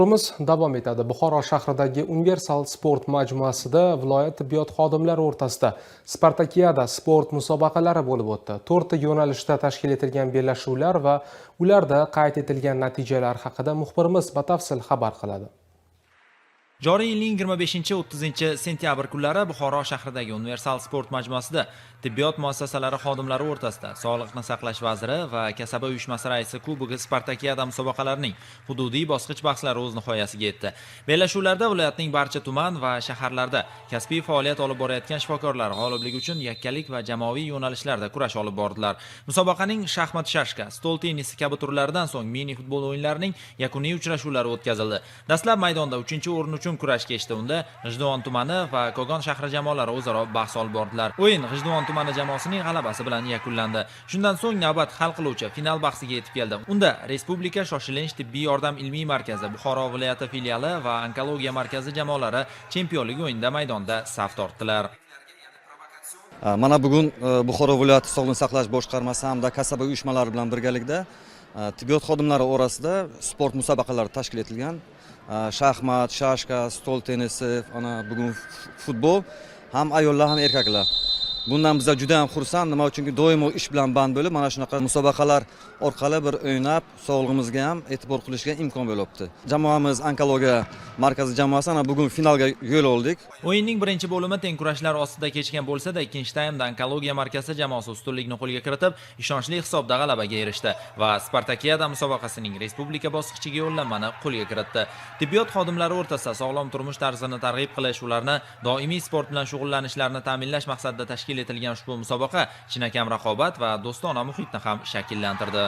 Turimiz davom etadi. Buxoro shahridagi Universal sport majmuasida viloyat tibbiyot xodimlari o'rtasida Spartakiada sport musobaqalari bo'lib o'tdi. 4 yo'nalishda tashkil etilgan bellashuvlar va ularda qayd etilgan natijalar haqida muxbirimiz batafsil xabar qiladi. Joriy yilning 25-30 sentyabr kunlari Buxoro shahridagi Universal sport majmuasida tibbiyot muassasalari xodimlari o'rtasida Sog'liqni saqlash vaziri va Kasaba uyushmasi raisi kubogi Spartakiada musobaqalarining hududiy bosqich bahslari o'z nihoyasiga yetdi. Bellashuvlarda viloyatning barcha tuman va shaharlarda kasbiy faoliyat olib borayotgan shifokorlar g'olibligi uchun yakkalik va jamoaviy yo'nalishlarda kurash olib bordilar. Musobaqaning shaxmat shashka, stol tennisi kabi turlaridan so'ng mini futbol o'yinlarining yakuniy uchrashuvlari o'tkazildi. Dastlab maydonda 3-o'rin uchun kurash kechdi. Unda G'ijduvon tumani va Kogon shahri jamoalari o'zaro bahs olib bordilar. O'yin G'ijduvon tumani jamoasining g'alabasi bilan yakunlandi. Shundan so'ng navbat hal qiluvchi final bahsiga yetib keldi. Unda Respublika shoshilinch tibbiy yordam ilmiy markazi, Buxoro viloyati filiali va onkologiya markazi jamoalari chempionlik o'yinida maydonda saf tortdilar. Mana bugun Buxoro viloyati sog'liqni saqlash boshqarmasi hamda kasaba uyushmalari bilan birgalikda tibbiyot xodimlari orasida sport musobaqalari tashkil etilgan. Shaxmat, shashka, stol tennisi, ana bugun futbol ham ayollar ham erkaklar. Bundan bizlar juda ham xursand, nima uchunki doimo ish bilan band bo'lib, mana shunaqa musobaqalar orqali bir o'ynab, sog'lig'imizga ham e'tibor qilishga imkon bo'libdi. Jamoamiz onkologiya markazi jamoasi ana bugun finalga yo'l oldik. O'yinning birinchi bo'limi teng kurashlar ostida kechgan bo'lsa-da, ikkinchi taymda onkologiya markazi jamoasi ustunlikni qo'lga kiritib, ishonchli hisobda g'alabaga erishdi va Spartakiada musobaqasining respublika bosqichiga yo'llanmani qo'lga kiritdi. Tibbiyot xodimlari o'rtasida sog'lom turmush tarzini targ'ib qilish, ularni doimiy sport bilan shug'ullanishlarini ta'minlash maqsadida tashkil etilgan ushbu musobaqa chinakam raqobat va do'stona muhitni ham shakllantirdi.